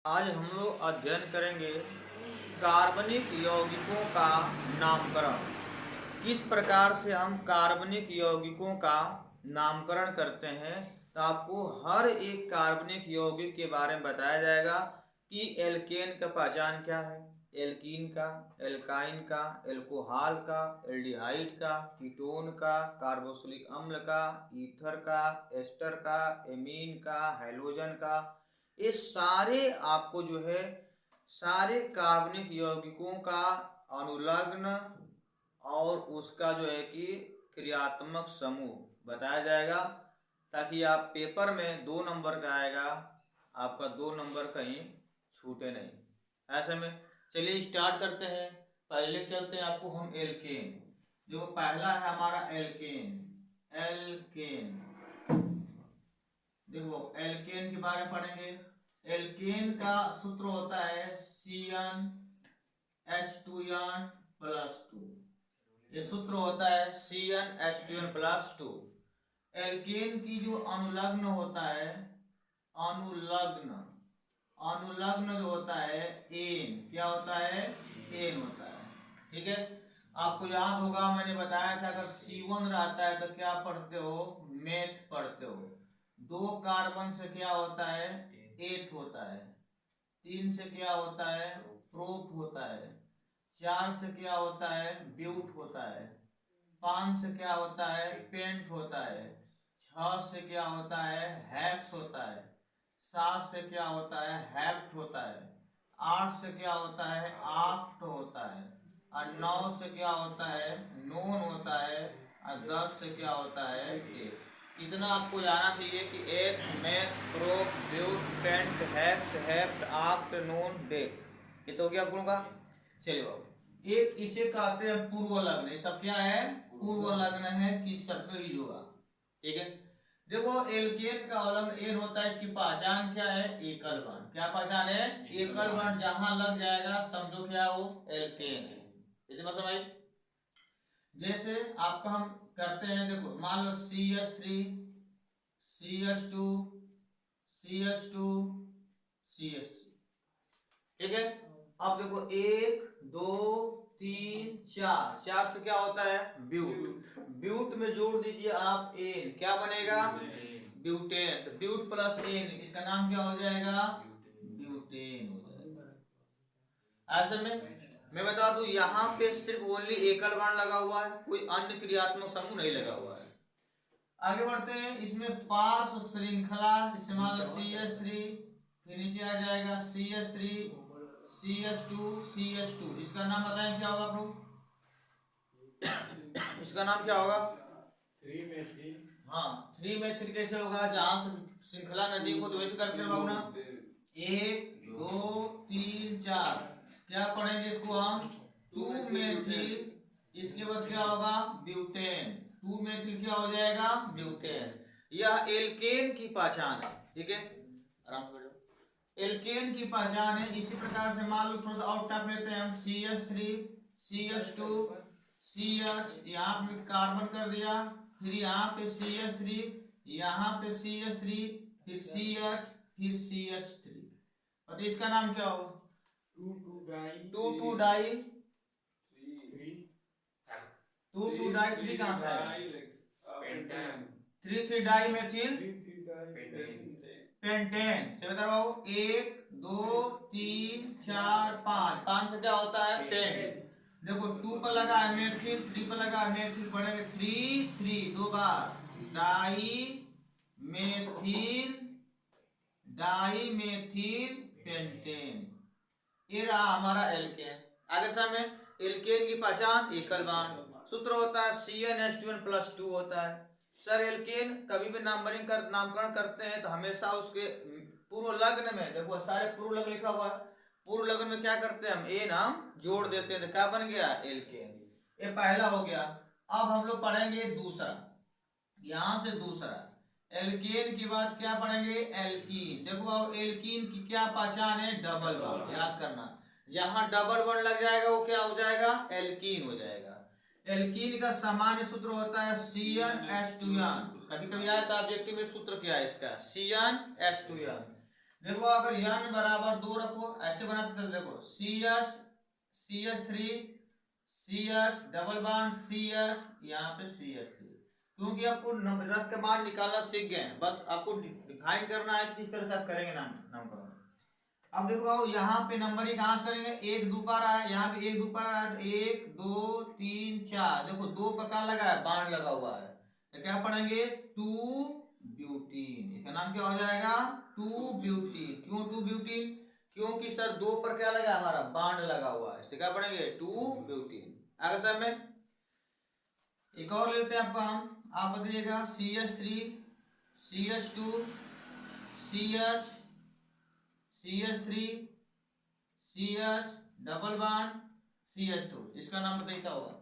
आज हम लोग अध्ययन करेंगे कार्बनिक यौगिकों का नामकरण। किस प्रकार से हम कार्बनिक यौगिकों का नामकरण करते हैं, तो आपको हर एक कार्बनिक यौगिक के बारे में बताया जाएगा कि एल्केन का पहचान क्या है, एल्कीन का, एल्काइन का, एल्कोहल का, एल्डिहाइड का, कीटोन का, कार्बोक्सिलिक अम्ल का, ईथर का, एस्टर का, एमीन का, हैलोजन का। ये सारे आपको जो है सारे कार्बनिक यौगिकों का अनुलग्न और उसका जो है कि क्रियात्मक समूह बताया जाएगा, ताकि आप पेपर में 2 नंबर का आएगा, आपका 2 नंबर कहीं छूटे नहीं। ऐसे में चलिए स्टार्ट करते हैं। पहले चलते हैं आपको हम एल्केन, जो पहला है हमारा एल्केन। एल्केन देखो, एल्केन के बारे में पढ़ेंगे। एल्केन का सूत्र होता है CnH2n+2। ये सूत्र होता है CnH2n+2। एल्केन की जो अनुलग्न होता है, अनुलग्न अनुलग्न जो होता है एन, क्या होता है, एन होता है। ठीक है, आपको याद होगा मैंने बताया था अगर C1 रहता है तो क्या पढ़ते हो, मेथ पढ़ते हो। 2 कार्बन से क्या होता है, एथ होता है। 3 से क्या होता है, प्रोप होता है। 4 से क्या होता है, ब्यूट होता है। 5 से क्या होता है, पेंट होता है। 6 से क्या होता है, हेक्स होता है। 7 से क्या होता है, हेप्ट होता है। 8 से क्या होता है, आक्ट होता है। और 9 से क्या होता है, नोन होता है। और 10 से क्या होता है, डेट। इतना आपको जाना चाहिए कि eth, meth, prop, but, pent, hex, hept, oct, non, dec. ये तो हो गया आप लोगों का। चलिए बाबू, एक इसे कहते हैं पूर्व लग्न। ये सब क्या है, पूर्व लग्न है, किस सब पे यूज होगा। ठीक है, देखो एल्केन का अवलग्न एन होता है। इसकी पहचान क्या है, एकल वर्ण। क्या पहचान है, एकल वर्ण जहां लग जाएगा समझो क्या वो एल्केन है। इतना समझ। जैसे आपका हम करते हैं, देखो मान लो CH3 CH2 CH2 CH3। ठीक है, अब देखो 1 2 3 4, 4 से क्या होता है, ब्यूट। ब्यूट में जोड़ दीजिए आप एन, क्या बनेगा, ब्यूटेन। तो ब्यूट प्लस एन, इसका नाम क्या हो जाएगा, ब्यूटेन हो जाएगा। ऐसे में मैं बता दूं, यहाँ पे सिर्फ ओनली एकल वर्ण लगा हुआ है, कोई अन्य क्रियात्मक समूह नहीं लगा हुआ है। आगे बढ़ते हैं, इसमें पार्श्व श्रृंखला, जैसे मान लो CH3, फिर नीचे आ जाएगा CH3 CH2 CH2। इसका नाम बताएं क्या होगा प्रभु, इसका नाम क्या होगा, 3 में 3। हाँ 3 में 3 कैसे होगा, जहां से श्रृंखला नदी को तो वैसे करते रहो ना। 1 2 3 4, क्या पढ़ेंगे इसको हम, 2 मेथिल। इसके बाद क्या होगा, ब्यूटेन। 2 मेथिल क्या हो जाएगा, ब्यूटेन। यह एल्केन की पहचान है। ठीक है, आराम से बैठो। एल्केन की पहचान है। इसी प्रकार से मान लो थोड़ा सा और टफ लेते हैं हम, CH3 CH2 CH, यहाँ पे कार्बन कर दिया, फिर यहाँ पे CH3, यहाँ पे CH3, फिर CH, फिर CH3। और इसका नाम क्या होगा, 2 डाई 3 कहाँ से आएगा, 3 डाई मेथिल पेंटेन से बता रहा हूँ। 1 2 3 4 5, 5 से क्या होता है, पेंट। देखो 2 पर लगा है मेथिल, 3 पर लगा है मेथिल, पढ़ेंगे 3 3 2 बार, di methyl, di methyl pentane. ये रहा हमारा एल्केन। आगे समय एल्केन की पहचान एकल वर्ण, सूत्र होता है CnH2n+2 होता है। सर एल्केन कभी भी नामकरण करते हैं तो हमेशा उसके पूर्व लग्न में, देखो सारे पूर्व लग्न लिखा हुआ है, पूर्व लग्न में क्या करते हैं हम, ए नाम जोड़ देते हैं, तो क्या बन गया, एल्केन। ये पहला हो गया। अब हम लोग पढ़ेंगे दूसरा, यहां से दूसरा एल्केन के बाद क्या पढ़ेंगे, एल्कीन। देखो अब एल्कीन की क्या पहचान है, डबल बॉन्ड। याद करना, जहां डबल बॉन्ड लग जाएगा वो क्या हो जाएगा, एल्कीन हो जाएगा। एल्कीन का सामान्य सूत्र होता है CnH2n। कभी कभी आया था ऑब्जेक्टिव में, सूत्र क्या है इसका, CnH2n। देखो अगर n बराबर 2 रखो, ऐसे बनाते चल, देखो CH3 CH double bond CH, यहाँ पे CH3, क्योंकि आपको रख के मान निकालना सीख गए हैं, बस आपको डिफाइन करना है कि किस तरह से आप करेंगे नामकरण। अब देखो आओ यहाँ पे नंबरिंग कहाँ से करेंगे, 1 2 पर आया, यहाँ पे 1 2 पर आया तो 1 2 3 4, देखो 2 पर क्या लगा है, बाण लगा हुआ है, तो क्या पढ़ेंगे 2 ब्यूटीन, इसका नाम क्या हो जाएगा 2 ब्यूटीन। क्यों 2 ब्यूटीन, क्योंकि सर 2 पर क्या लगा है, हमारा बाण लगा हुआ है, इससे क्या पढ़ेंगे 2 ब्यूटीन। आगे सर में एक और लेते हैं आपका, हम आप बताइएगा CH3 CH2 CH CH3 CH double bond CH2, इसका नाम बताइए क्या होगा।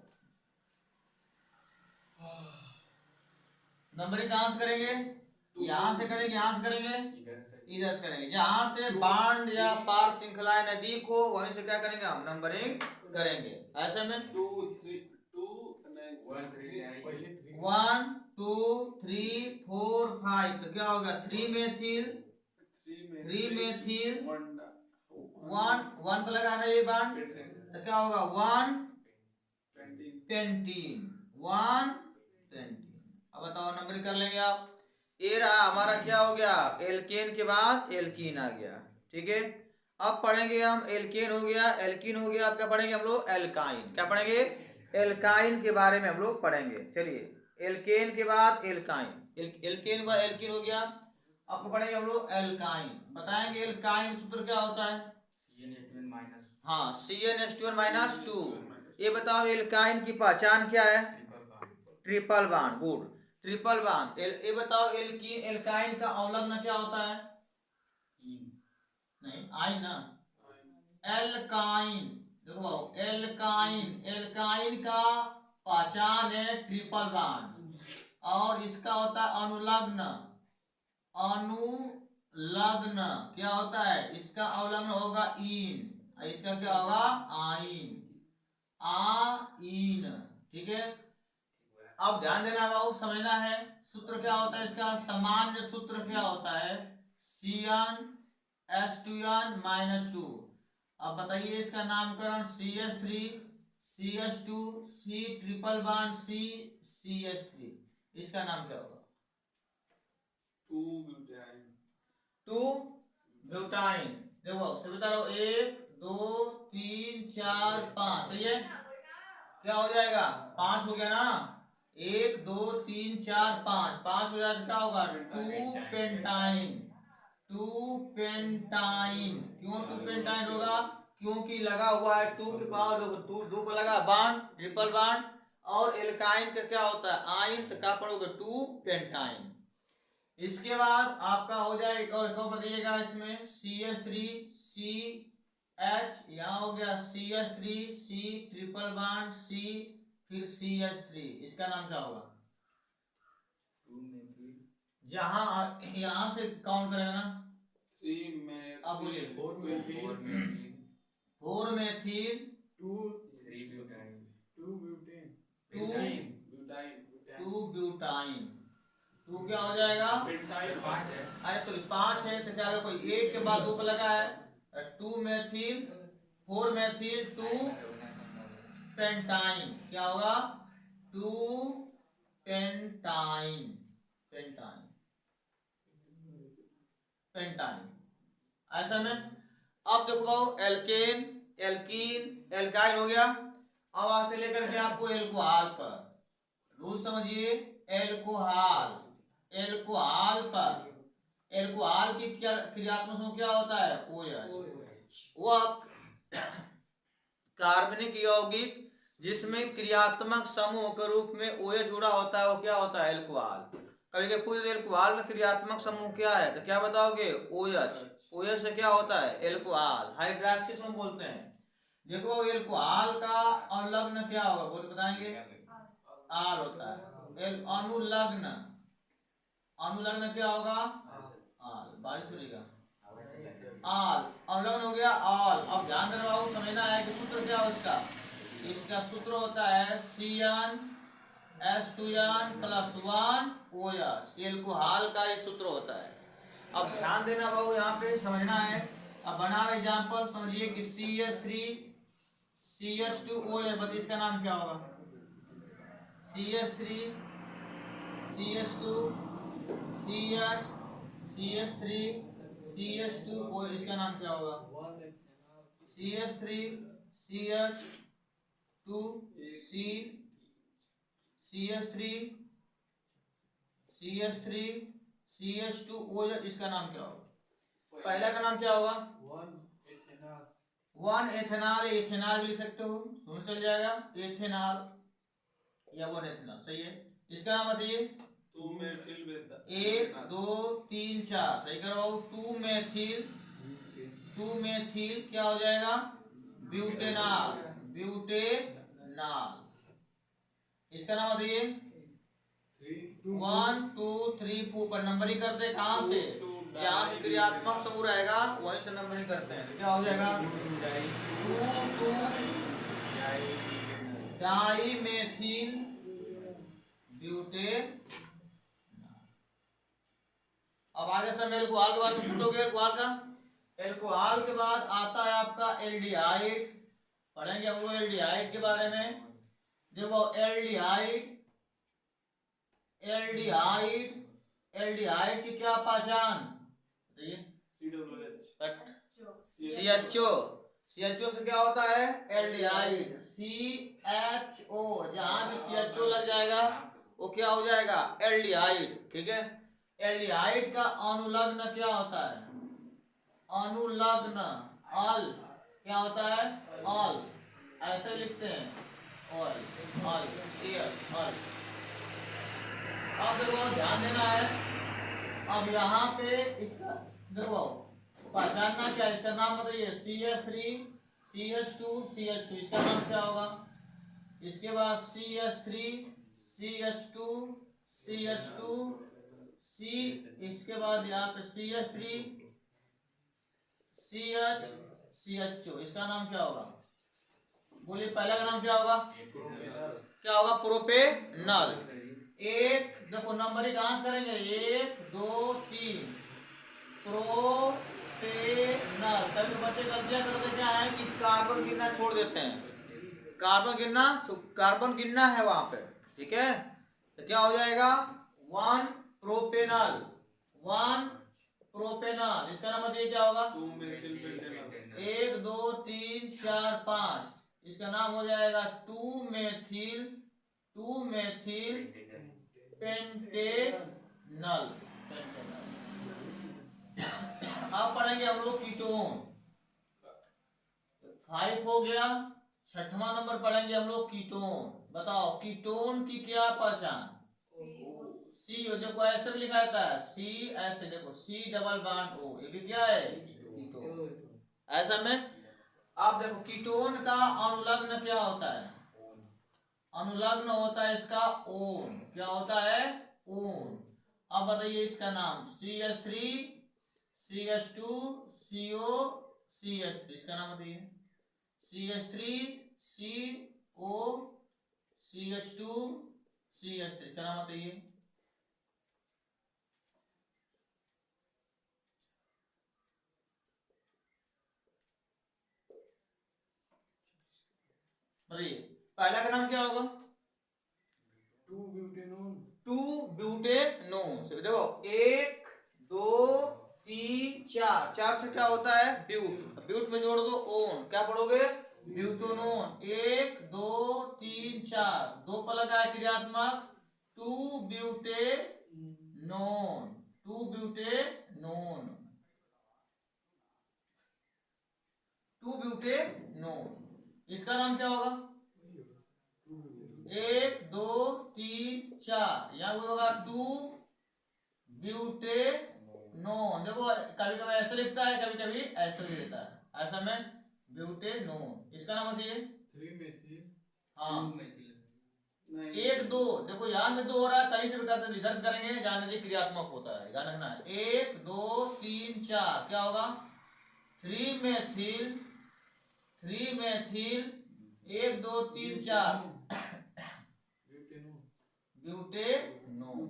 नंबरिंग कहां से करेंगे, यहां से करेंगे, यहां से करेंगे, इधर से करेंगे, जहां से बांड या पार श्रृंखलाएं नजदीक हो वहीं से क्या करेंगे हम नंबरिंग करेंगे। ऐसे में 2 3 2 1 2 3 4 5, तो क्या होगा 3 मेथिल 1 1 पर लगाना ये बांड, तो क्या होगा 1 पेंटीन 1 पेंटीन। अब बताओ नंबरिंग कर लेंगे आप, ये रहा हमारा क्या हो गया, एल्केन के बाद एल्कीन आ गया, ठीक है। अब पढ़ेंगे हम, एल्केन हो गया, एल्कीन हो गया, अब क्या पढ़ेंगे हम लोग, एल्काइन, क्या पढ़ेंगे, एल्काइन के बारे में हम लोग पढ़ेंगे। चलिए एल्केन के बाद एल्काइन, एल्केन के बाद एल्कीन हो गया, अब पढ़ेंगे हम लोग एल्काइन। बताएंगे एल्काइन सूत्र क्या होता है, हाँ CnH2n-2। ये बताओ एल्काइन की पहचान क्या है, triple bond, good, triple bond. ये बताओ एल्कीन एल्काइन का अवलग्न क्या होता है, नहीं आइन ना, एल्काइन। देखो एल्काइन, एल्काइन का पहचान है ट्रिपल बॉन्ड, और इसका होता है अनुलग्न, अनुलग्न क्या होता है, इसका अवलग्न होगा इन, इसका क्या होगा आइन, आइन, ठीक है। अब ध्यान देना बाबू, समझना है सूत्र क्या होता है इसका, सामान्य सूत्र क्या होता है CnH2n-2। अब बताइए इसका नामकरण CH3 CH2 C triple bond C CH3, इसका नाम क्या होगा 2 ब्यूटाइन। देखो सभी बता रहा 1 2 3 4 5, सही है, क्या हो जाएगा 5 हो गया ना, 1 2 3 4 5, 5 हो जाए तो क्या होगा 2 पेंटाइन, 2 पेंटाइन। क्यों 2 पेंटाइन होगा, क्योंकि लगा हुआ है 2 के पावर 2 पर लगा बांड, ट्रिपल बांड, और एल्काइन का क्या होता है आइन, तो क्या पढ़ोगे 2 पेंटाइन। इसके बाद आपका हो जाए एक और बताइएगा इसमें CH3 CH, यहाँ हो गया CH3 C triple bond C, फिर CH3, इसका नाम क्या होगा, जहां यहां से काउंट करेंगे ना, 3 में अब बोलिए 4 में 4 मेथिल 2 3 ब्यूटाइन 2 ब्यूटेन 2 ब्यूटाइन, 2 क्या हो जाएगा पेंटाइन 5 है, अरे सॉरी 5 है, तो क्या होगा कोई 1 के बाद 2 पर लगा है, 2 मेथिल 4 मेथिल 2 पेंटाइन, क्या होगा 2 पेंटाइन, पेंटाइन पेंटाइन। ऐसा में अब देखो भाव एल्केन एल्कीन एल्काइन हो गया, अब आते लेकर के आपको एल्कोहल पर, रूल समझिए, एल्कोहल, एल्कोहल पर, एल्कोहल की क्रियात्मक समूह क्या होता है OH, वो आप कार्बनिक यौगिक जिसमें क्रियात्मक समूह के रूप में OH जुड़ा होता है वो क्या होता है एल्कोहल। कभी के पूछे एल्कोहल का क्रियात्मक समूह क्या है, तो क्या बताओगे OH, OH से क्या होता है एल्कोहल, हाइड्रोक्सी समूह बोलते हैं। देखो एल्कोहल का अनुलग्न क्या होगा, बोल बताएंगे, आल होता है, अनुलग्न, अनुलग्न क्या होगा आल, बारिश होगा आल, अनुलग्न हो गया आल। अब ध्यान देना बाबू, समझना है कि सूत्र क्या है उसका, इसका सूत्र होता है CnH2n+1 OH, एल्कोहल का ये सूत्र होता है। अब ध्यान देना बाबू, यहाँ पे समझना है। अब बना रहे एग्जाम्पल, समझिए कि CH3 CH2OH, बताइए इसका नाम क्या होगा? CH3 CH2 CH CH3 CH2OH, इसका नाम क्या होगा? CH3 CH2 CH3 CH3 CH2OH, इसका नाम क्या होगा? पहला का नाम क्या होगा? 1 एथेनॉल, एथेनॉल भी लिख सकते हो, दोनों चल जाएगा, एथेनॉल या 1 एथेनॉल, सही है। इसका नाम बताइए। 2 मेथिल बेटा 1 2 3 4, सही करवाओ। 2 मेथिल क्या हो जाएगा? Butanol, butanol. इसका नाम बताइए। 1 2 3 4 पर नंबरिंग करते हैं, कहाँ से? जहाँ से क्रियात्मक समूह रहेगा वहीं से नंबरिंग करते हैं। क्या हो जाएगा? 2 डाई मेथिल ब्यूटेन। अब आगे समय एल्कोहल के बारे में छूट हो गया। एल्कोहल का, एल्कोहल के बाद आता है आपका एल्डिहाइड, पढ़ेंगे हम लोग एल्डिहाइड के बारे में। देखो एल्डिहाइड, एल्डिहाइड एल्डिहाइड की क्या पहचान बताइए? CHO, CHO से क्या होता है? एल्डिहाइड। CHO, जहां भी CHO लग जाएगा वो क्या हो जाएगा? एल्डिहाइड, ठीक है। एल्डिहाइड का अनुलग्न क्या होता है? अनुलग्न अल क्या होता है? अल, ऐसे लिखते हैं, ऑल, अल, अल। अब देखो ध्यान देना है। अब यहाँ पे इसका देखो पहचानना क्या है, इसका नाम बताइए। CH3 CH2 CH2, इसका नाम क्या होगा? इसके बाद CH3 CH2 CH2 C, इसके बाद यहाँ पे CH3 CH CHO, इसका नाम क्या होगा? बोलिए पहला का नाम क्या होगा? क्या होगा? प्रोपेनॉल। एक देखो नंबरिंग कहाँ से करेंगे? 1 2 3, प्रोपेनॉल। कभी बच्चे गलतियां करते क्या है कि कार्बन गिनना छोड़ देते हैं, कार्बन गिनना है वहां पे, ठीक है। तो क्या हो जाएगा? 1 प्रोपेनॉल, 1 प्रोपेनॉल, इसका नाम बताइए क्या होगा? 2 मेथिल पेंटेनॉल। 1 2 3 4 5, इसका नाम हो जाएगा 2 मेथिल पेंटेनॉल। अब पढ़ेंगे हम लोग कीटोन। 5 हो गया। छठवां नंबर पढ़ेंगे हम लोग कीटोन। बताओ कीटोन की क्या पहचान? सी, देखो ऐसे भी लिखा जाता है, सी ऐसे देखो, C डबल बॉन्ड O, ये भी क्या है? कीटोन। ऐसा में आप देखो कीटोन का अनुलग्न क्या होता है? अनुलग्न होता है इसका ओन। क्या होता है? ओन। अब बताइए इसका नाम। CH3 CH2 CO CH3, इसका नाम बताइए। CH3 CO CH2 CH3, इसका नाम बताइए। बताइए पहला का नाम क्या होगा? 2 ब्यूटेनॉल। 2 ब्यूटेनोन। देखो 1 2 3 4, 4 से क्या होता है? ब्यूट, ब्यूट में जोड़ दो ओन, क्या पढ़ोगे? ब्यूटेनोन। 1 2 3 4, 2 पर लगा है क्रियात्मक, 2 ब्यूटेनोन, 2 ब्यूटेनोन, 2 ब्यूटेनोन। इसका नाम क्या होगा? 1 2 3 4, यहाँ कोई होगा 2 ब्यूटेनोन। देखो कभी कभी ऐसे लिखता है, कभी कभी ऐसे भी लिखता है, ऐसा में ब्यूटेनोन। इसका नाम बताइए। 3 मेथिल। हाँ 2 मेथिल। 1 2, देखो यहाँ में 2 हो रहा है, कहीं से भी कर सकते, इधर से करेंगे जहाँ नजदीक क्रियात्मक होता है, ध्यान रखना है। 1 2 3 4, क्या होगा? 3 मेथिल 1 2 3 4 ब्यूटेनोन।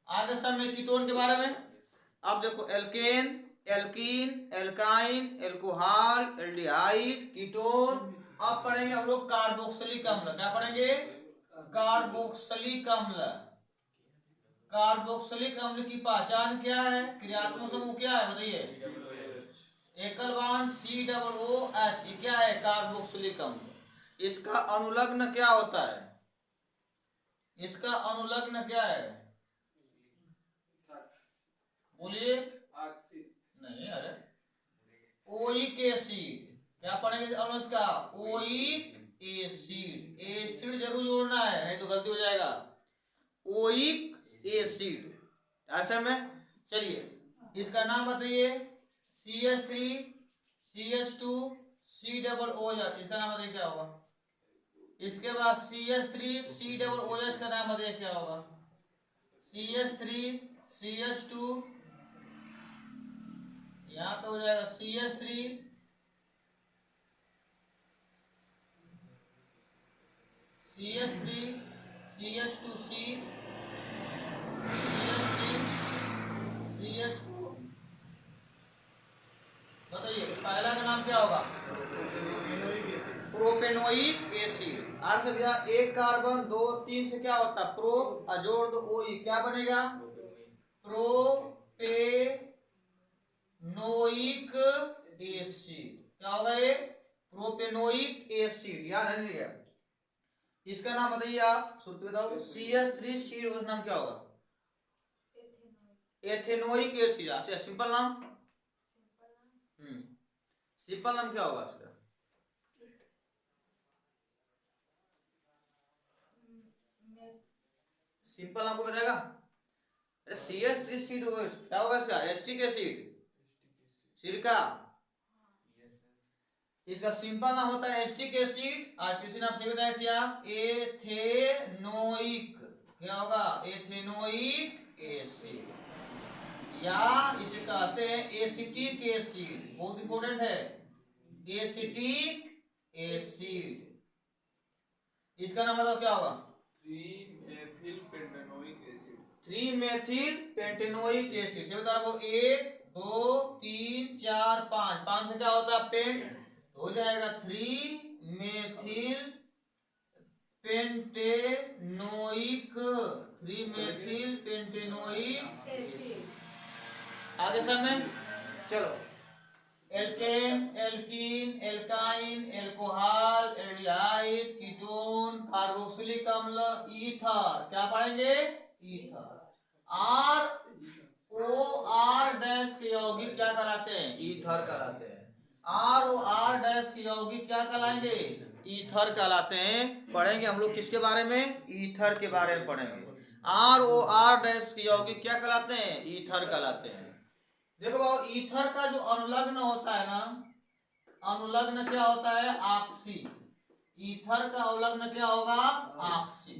आगे सब में कीटोन के बारे में। अब देखो alkane, alkene, alkyne, alcohol, aldehyde, ketone. अब पढ़ेंगे हम लोग कार्बोक्सिलिक अम्ल। क्या पढ़ेंगे? कार्बोक्सिलिक अम्ल। कार्बोक्सिलिक अम्ल की पहचान क्या है? क्रियात्मक समूह क्या है बताइए? एकल बांड COOH। ये क्या है? कार्बोक्सिलिक अम्ल। इसका अनुलग्न क्या होता है? इसका अनुलग्न क्या है? बोलिए। नहीं, अरे ओइक एसिड। क्या पढ़ेंगे अनुज का? Oic acid. एसिड जरूर जोड़ना है, नहीं तो गलती हो जाएगा। ओइक एसिड ऐसे में। चलिए इसका नाम बताइए। CH3 CH2 COOH। इसका नाम बताइए क्या होगा? इसके बाद CH3 COOH का नाम बताइए क्या होगा? CH3 CH2, यहाँ पे हो जाएगा CH3 CH3 CH2C CH3 CH2। बताइए पहला का नाम क्या होगा? Propanoic acid. आर से भैया एक कार्बन 2 3 से क्या होता है? प्रो अजोड़ दो ओई, क्या बनेगा? Propanoic acid. क्या होगा ये? Propanoic acid. याद है नहीं? इसका नाम बताइए आप, श्रुति बताओ। CH3 का नाम क्या होगा? Ethanoic acid. सिंपल नाम। सिंपल नाम क्या होगा इसका? सिंपल नाम को बताएगा? अरे CH3 क्या होगा इसका? एसिटिक एसिड, सिरका। इसका सिंपल नाम होता है एसिटिक एसिड। और किसी नाम से बताया थी आप? एथेनोइक। क्या होगा? एथेनोइक एसिड, या इसे कहते हैं एसिटिक एसिड। बहुत इंपॉर्टेंट है, एसिटिक एसिड। इसका नाम बताओ क्या होगा? 3-मेथिल पेंटेनोइक एसिड। से बता रहा हूँ 1 2 3 4 5। 5 से क्या होता है? पेंट। हो जाएगा three methyl pentanoic. Three methyl pentanoic acid. आगे समय चलो। Alkane, alkene, alkyne, alcohol, aldehyde, ketone, carboxylic अम्ल, ईथर। क्या पढ़ेंगे? ईथर। ROR- के यौगिक क्या कहलाते हैं? ईथर कहलाते हैं। ROR- के यौगिक क्या कहलाएंगे? ईथर कहलाते हैं। पढ़ेंगे हम लोग किसके बारे में? ईथर के बारे में पढ़ेंगे। ROR- के यौगिक क्या कहलाते हैं? ईथर कहलाते हैं। देखो बाबू, ईथर का जो अनुलग्न होता है ना, अनुलग्न क्या होता है? ऑक्सी। ईथर का अनुलग्न क्या होगा? ऑक्सी।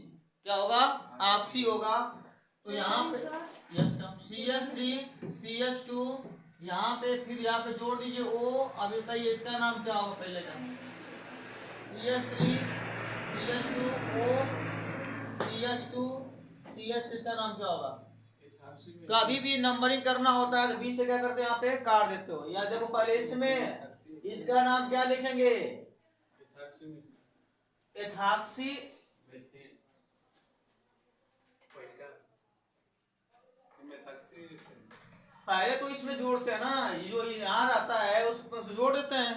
क्या होगा? ऑक्सी होगा। तो यहाँ पे CH3 CH2, यहाँ पे फिर यहाँ पे जोड़ दीजिए O। अब बताइए इसका नाम क्या होगा? पहले का CH3 CH2 O CH2 CH, इसका नाम क्या होगा? कभी भी नंबरिंग करना होता है तो 20 से क्या करते हैं? यहाँ पे काट देते हो। या देखो पहले इसमें इसका नाम क्या लिखेंगे? एथॉक्सी। पहले तो इसमें जोड़ते हैं ना, जो यहाँ रहता है उसको जोड़ देते हैं।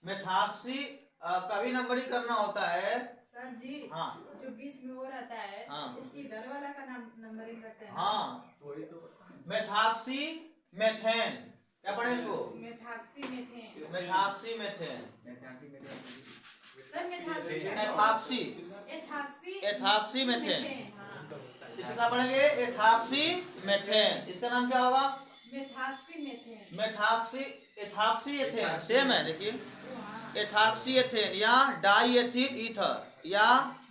मेथॉक्सी कभी नंबरिंग करना होता है सर जी। हाँ, जो बीच में वो रहता है हाँ, इसकी दर वाला का नाम नंबरिंग करते हैं। हाँ, मेथॉक्सी मेथेन। क्या पढ़े इसको? Methoxy methane. Methoxy methane. Sir methoxy ethoxy ethoxy ethoxy methane. हाँ। इसका पढ़ेंगे एथॉक्सी मेथेन। इसका नाम क्या होगा? Methoxy methane. Methoxy ethoxy ethane same है। देखिए एथॉक्सी एथेन या डाईएथिल ईथर या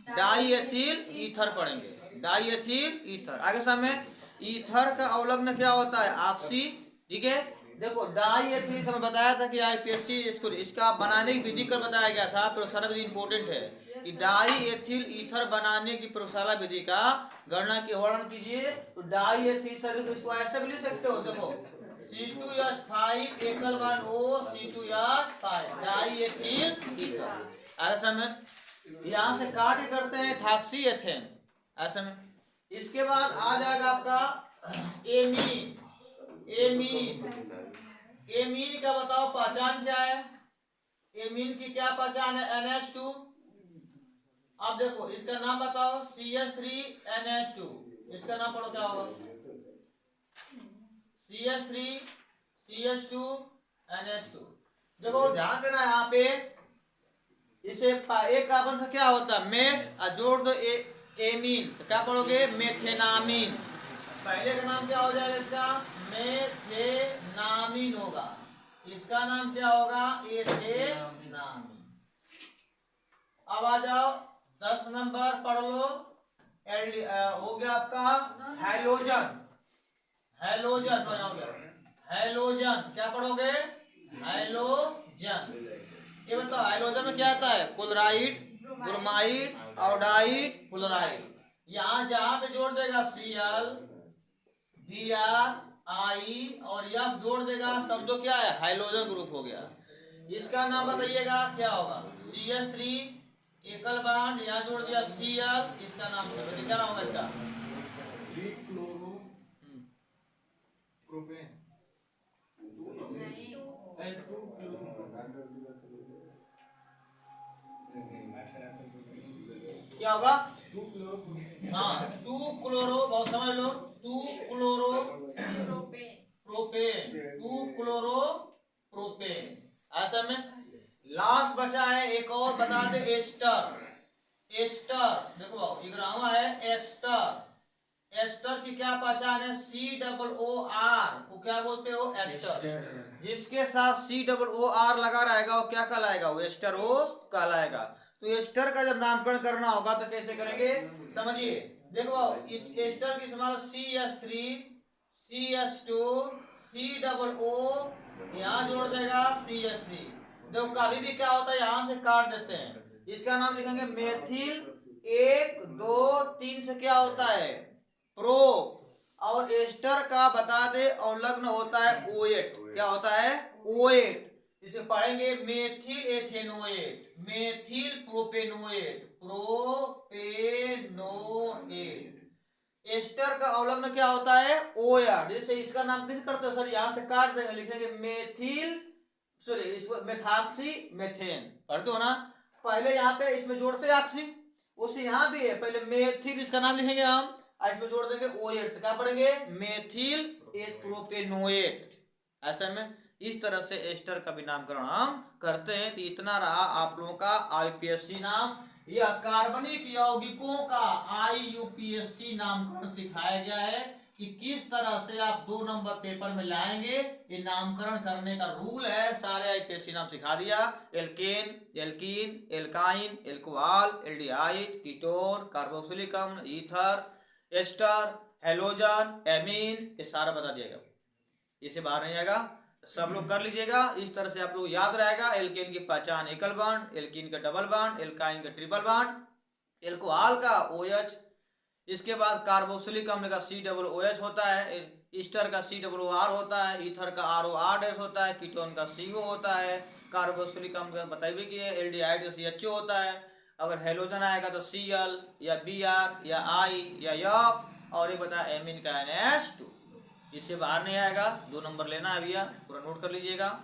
डाईएथिल ईथर पढ़ेंगे। Diethyl ether. आगे समय ईथर का अवलग्न क्या होता है? ऑक्सी। ठीक है, देखो डाईएथिल हमें बताया था कि IPSC इसको इसका बनाने की विधि कर बताया गया था। फिर सारा विधि इंपॉर्टेंट है। कि डाई एथिल ईथर बनाने की प्रयोगशाला विधि का गणना की वर्णन कीजिए। तो डाई एथिल, इसको ऐसे भी लिख सकते हो, देखो C2H5 एकल बार O C2H5 die ethyl ether. ऐसा में यहाँ से काट के करते हैं थाक्सी एथेन ऐसे में। इसके बाद आ जाएगा आपका एमीन। एमीन का बताओ पहचान क्या है? एमीन की क्या पहचान है? NH2। अब देखो इसका नाम बताओ CH3NH2। इसका नाम पढ़ो क्या होगा? CH3CH2NH2। देखो ध्यान देना यहाँ पे, इसे एक कार्बन से क्या होता है? मेथ, और जोड़ दो एमीन तो क्या पढ़ोगे? मेथेनामीन। पहले का नाम क्या हो जाएगा इसका? मेथेनामीन होगा। इसका नाम क्या होगा? एथेनामीन। अब आ जाओ 10 नंबर पढ़ लो। हो गया आपका हैलोजन। हैलोजन हो गया। हैलोजन क्या पढ़ोगे? हैलोजन। ये बताओ हैलोजन में क्या आता है? Chloride, bromide, iodide, fluoride. यहाँ जहां पे जोड़ देगा Cl, Br, I और F जोड़ देगा, समझो क्या है? हाइड्रोजन ग्रुप हो गया। इसका नाम बताइएगा क्या होगा? CH3 एकल बांड, यहाँ जोड़ दिया Cl, इसका नाम समझिए क्या नाम होगा इसका? प्रोपेन। क्या होगा? हाँ 2 क्लोरो, बहुत समझ लो, 2 क्लोरो प्रोपेन, 2 क्लोरो प्रोपेन। ऐसा में लास्ट बचा है एक और बता दे, एस्टर। देखो बाबू इग्रामा है एस्टर। एस्टर की क्या पहचान है? COOR को क्या बोलते हो? एस्टर। जिसके साथ COOR लगा रहेगा वो क्या कहलाएगा? वो एस्टर वो कहलाएगा। तो एस्टर का जब नामकरण करना होगा तो कैसे करेंगे समझिए। देखो इस एस्टर की इस्तेमाल CH3 CH2 COO, यहाँ जोड़ देगा CH3। देखो कभी भी क्या होता है यहाँ से काट देते हैं, इसका नाम लिखेंगे मेथिल 1 2 3 से क्या होता है? प्रो। और एस्टर का बता दे संलग्न होता है O8। क्या होता है? O8। इसे पढ़ेंगे methyl ethanoate, methyl propanoate, ester का अवलग्न क्या होता है? OR। जैसे इसका नाम कैसे करते हो सर? यहाँ से काट देंगे, लिखेंगे मेथिल, सॉरी इसको मेथाक्सी मेथेन पढ़ते हो ना। पहले यहाँ पे इसमें जोड़ते ऑक्सी, उसी यहाँ भी है, पहले मेथिल इसका नाम लिखेंगे हम, इसमें जोड़ देंगे O8। क्या पढ़ेंगे? Methyl propanoate. ऐसा में इस तरह से एस्टर का भी नामकरण हम करते हैं। तो इतना रहा आप लोगों का IUPAC नाम। यह कार्बनिक यौगिकों का IUPAC नामकरण सिखाया गया है कि किस तरह से आप 2 नंबर पेपर में लाएंगे। ये नामकरण करने का रूल है, सारे IUPAC नाम सिखा दिया। Alkane, alkene, alkyne, alcohol, aldehyde, ketone, carboxylic अम्ल, ईथर, एस्टर, हैलोजन, एमीन, ये सारा बता दिया गया। इसे बाहर नहीं आएगा, सब लोग कर लीजिएगा। इस तरह से आप लोग याद रहेगा। एल्केन की पहचान एकल बांड, एल्कीन का डबल बांड, एल्काइन का ट्रिपल बांड, एल्कोहल का OH, इसके बाद कार्बोक्सिलिक अम्ल का COOH होता है, ईस्टर का COOR होता है, ईथर का ROR- होता है, कीटोन का CO होता है, कार्बोक्सिलिक अम्ल का बताइए कि एल्डिहाइड का CHO होता है। अगर हेलोजन आएगा तो Cl या Br या I या F, और ये बताया एमीन का NH2। इससे बाहर नहीं आएगा, 2 नंबर लेना है भैया, पूरा नोट कर लीजिएगा।